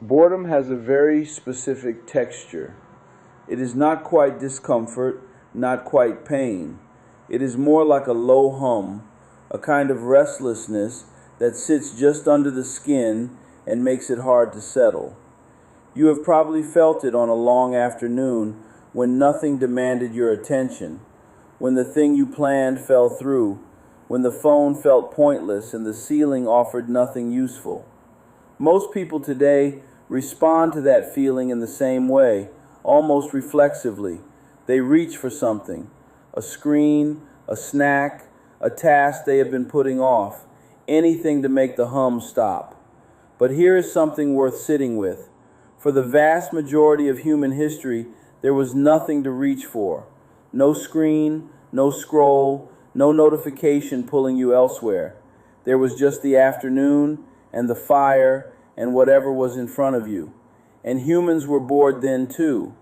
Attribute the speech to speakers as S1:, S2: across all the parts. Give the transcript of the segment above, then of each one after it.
S1: Boredom has a very specific texture. It is not quite discomfort, not quite pain. It is more like a low hum, a kind of restlessness that sits just under the skin and makes it hard to settle. You have probably felt it on a long afternoon when nothing demanded your attention, when the thing you planned fell through, when the phone felt pointless and the ceiling offered nothing useful. Most people today respond to that feeling in the same way, almost reflexively. They reach for something, a screen, a snack, a task they have been putting off, anything to make the hum stop. But here is something worth sitting with. For the vast majority of human history, there was nothing to reach for. No screen, no scroll, no notification pulling you elsewhere. There was just the afternoon and the fire and whatever was in front of you. And humans were bored then too.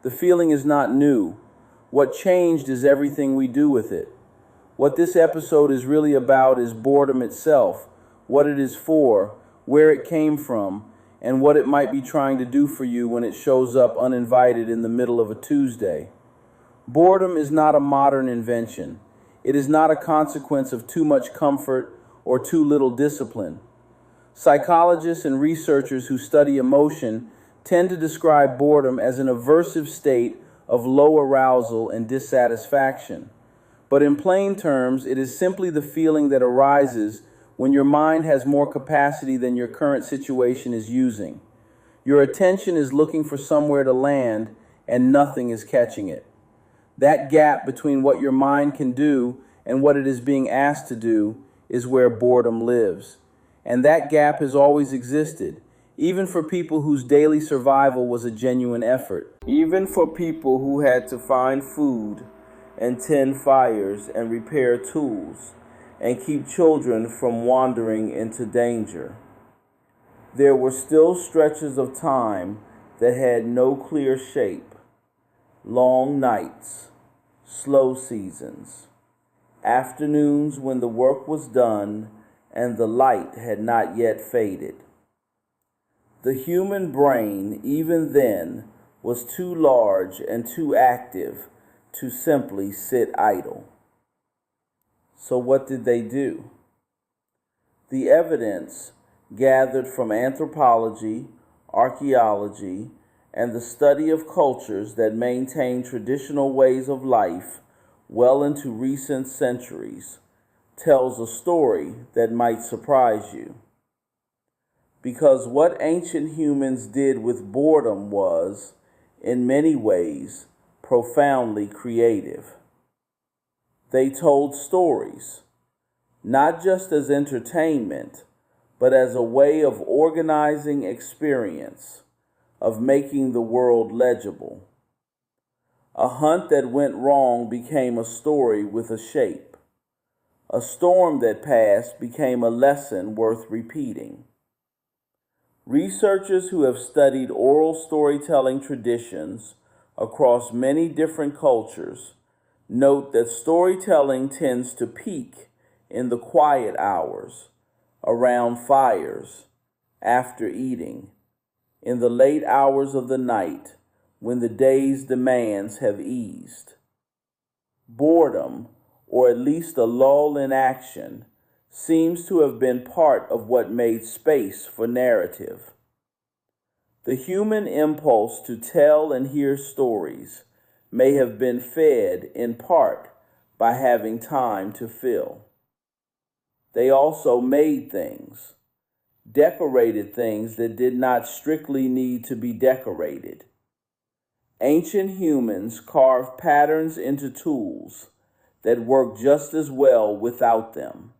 S1: The feeling is not new. What changed is everything we do with it. What this episode is really about is boredom itself, what it is for, where it came from, and what it might be trying to do for you when it shows up uninvited in the middle of a Tuesday. Boredom is not a modern invention. It is not a consequence of too much comfort or too little discipline. Psychologists and researchers who study emotion tend to describe boredom as an aversive state of low arousal and dissatisfaction. But in plain terms, it is simply the feeling that arises when your mind has more capacity than your current situation is using. Your attention is looking for somewhere to land and nothing is catching it. That gap between what your mind can do and what it is being asked to do is where boredom lives. And that gap has always existed, even for people whose daily survival was a genuine effort. Even for people who had to find food and tend fires and repair tools and keep children from wandering into danger. There were still stretches of time that had no clear shape, long nights, slow seasons, afternoons when the work was done and the light had not yet faded. The human brain, even then, was too large and too active to simply sit idle. So what did they do? The evidence gathered from anthropology, archaeology, and the study of cultures that maintain traditional ways of life well into recent centuries tells a story that might surprise you. Because what ancient humans did with boredom was, in many ways, profoundly creative. They told stories, not just as entertainment, but as a way of organizing experience, of making the world legible. A hunt that went wrong became a story with a shape. A storm that passed became a lesson worth repeating. Researchers who have studied oral storytelling traditions across many different cultures note that storytelling tends to peak in the quiet hours, around fires, after eating, in the late hours of the night when the day's demands have eased. Boredom, or at least a lull in action, seems to have been part of what made space for narrative. The human impulse to tell and hear stories may have been fed in part by having time to fill. They also made things, decorated things that did not strictly need to be decorated. Ancient humans carved patterns into tools that worked just as well without them.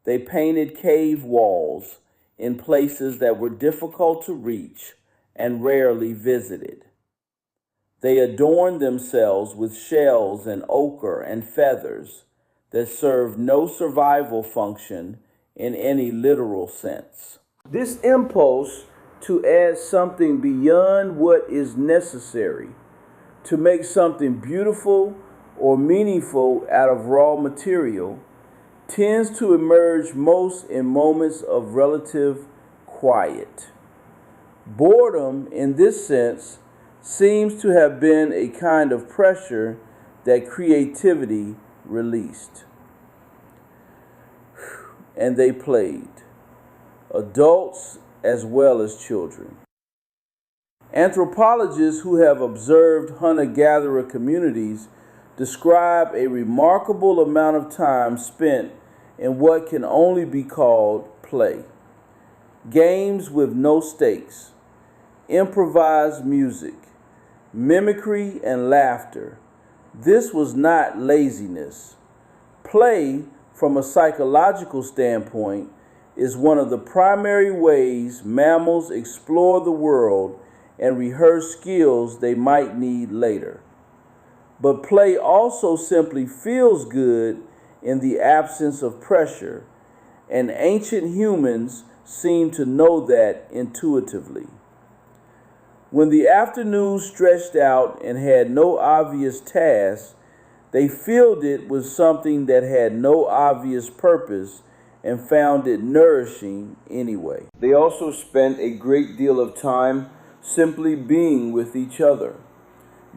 S1: They painted cave walls in places that were difficult to reach and rarely visited. They adorned themselves with shells and ochre and feathers that served no survival function in any literal sense. This impulse to add something beyond what is necessary, to make something beautiful or meaningful out of raw material, tends to emerge most in moments of relative quiet. Boredom, in this sense, seems to have been a kind of pressure that creativity released. And they played, adults as well as children. Anthropologists who have observed hunter-gatherer communities describe a remarkable amount of time spent in what can only be called play. Games with no stakes, improvised music, mimicry, and laughter. This was not laziness. Play, from a psychological standpoint, is one of the primary ways mammals explore the world and rehearse skills they might need later. But play also simply feels good in the absence of pressure, and ancient humans seem to know that intuitively. When the afternoon stretched out and had no obvious task, they filled it with something that had no obvious purpose and found it nourishing anyway. They also spent a great deal of time simply being with each other.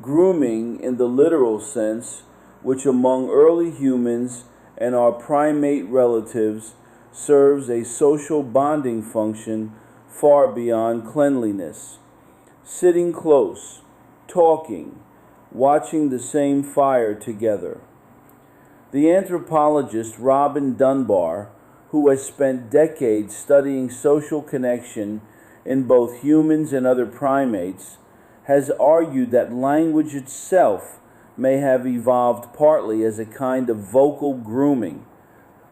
S1: Grooming, in the literal sense, which among early humans and our primate relatives serves a social bonding function far beyond cleanliness. Sitting close, talking, watching the same fire together. The anthropologist Robin Dunbar, who has spent decades studying social connection in both humans and other primates, has argued that language itself may have evolved partly as a kind of vocal grooming,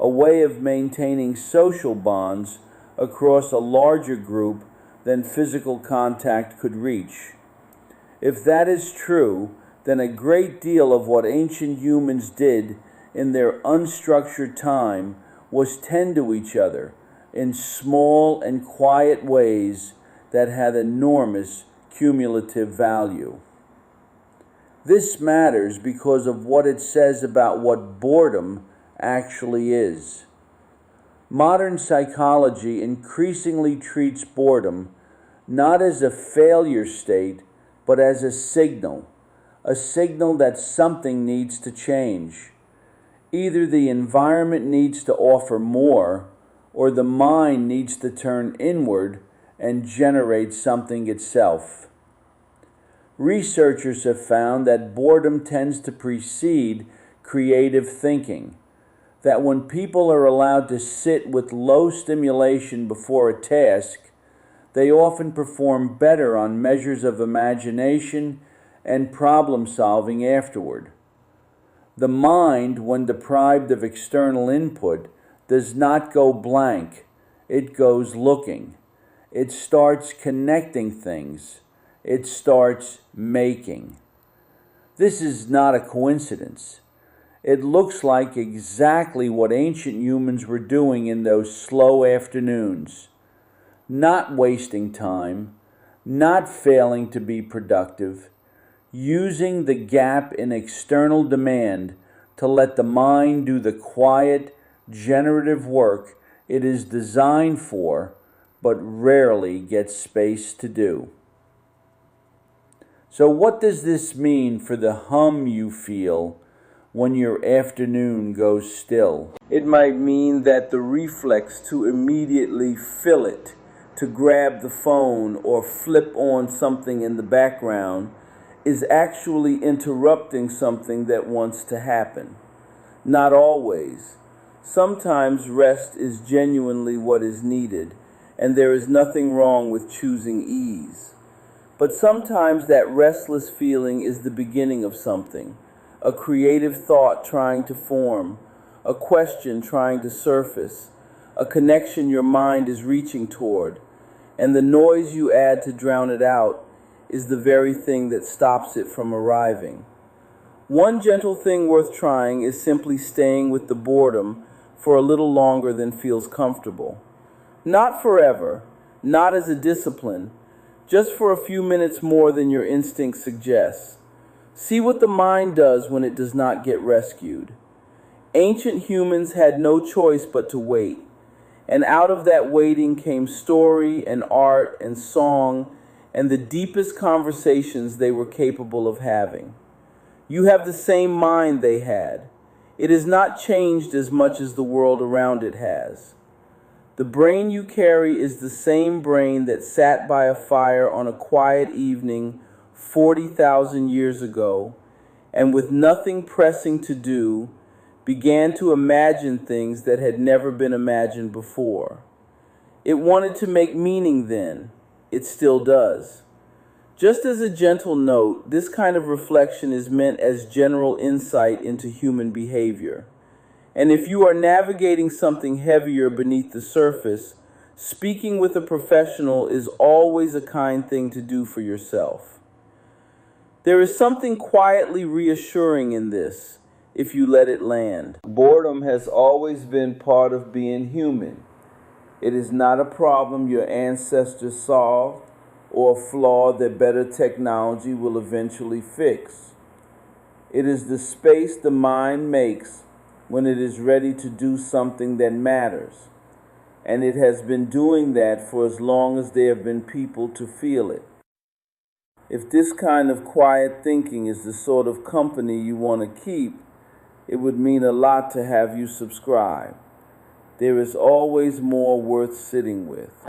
S1: a way of maintaining social bonds across a larger group than physical contact could reach. If that is true, then a great deal of what ancient humans did in their unstructured time was tend to each other in small and quiet ways that had enormous cumulative value. This matters because of what it says about what boredom actually is. Modern psychology increasingly treats boredom not as a failure state, but as a signal that something needs to change. Either the environment needs to offer more, or the mind needs to turn inward and generate something itself. Researchers have found that boredom tends to precede creative thinking, that when people are allowed to sit with low stimulation before a task, they often perform better on measures of imagination and problem solving afterward. The mind, when deprived of external input, does not go blank. It goes looking. It starts connecting things. It starts making. This is not a coincidence. It looks like exactly what ancient humans were doing in those slow afternoons. Not wasting time, not failing to be productive, using the gap in external demand to let the mind do the quiet, generative work it is designed for, but rarely gets space to do. So what does this mean for the hum you feel when your afternoon goes still? It might mean that the reflex to immediately fill it, to grab the phone or flip on something in the background, is actually interrupting something that wants to happen. Not always. Sometimes rest is genuinely what is needed, and there is nothing wrong with choosing ease. But sometimes that restless feeling is the beginning of something, a creative thought trying to form, a question trying to surface, a connection your mind is reaching toward, and the noise you add to drown it out is the very thing that stops it from arriving. One gentle thing worth trying is simply staying with the boredom for a little longer than feels comfortable. Not forever, not as a discipline, just for a few minutes more than your instinct suggests. See what the mind does when it does not get rescued. Ancient humans had no choice but to wait. And out of that waiting came story and art and song and the deepest conversations they were capable of having. You have the same mind they had. It has not changed as much as the world around it has. The brain you carry is the same brain that sat by a fire on a quiet evening 40,000 years ago and with nothing pressing to do, began to imagine things that had never been imagined before. It wanted to make meaning then. It still does. Just as a gentle note, this kind of reflection is meant as general insight into human behavior. And if you are navigating something heavier beneath the surface, speaking with a professional is always a kind thing to do for yourself. There is something quietly reassuring in this, if you let it land. Boredom has always been part of being human. It is not a problem your ancestors solved or a flaw that better technology will eventually fix. It is the space the mind makes when it is ready to do something that matters, and it has been doing that for as long as there have been people to feel it. If this kind of quiet thinking is the sort of company you want to keep, it would mean a lot to have you subscribe. There is always more worth sitting with.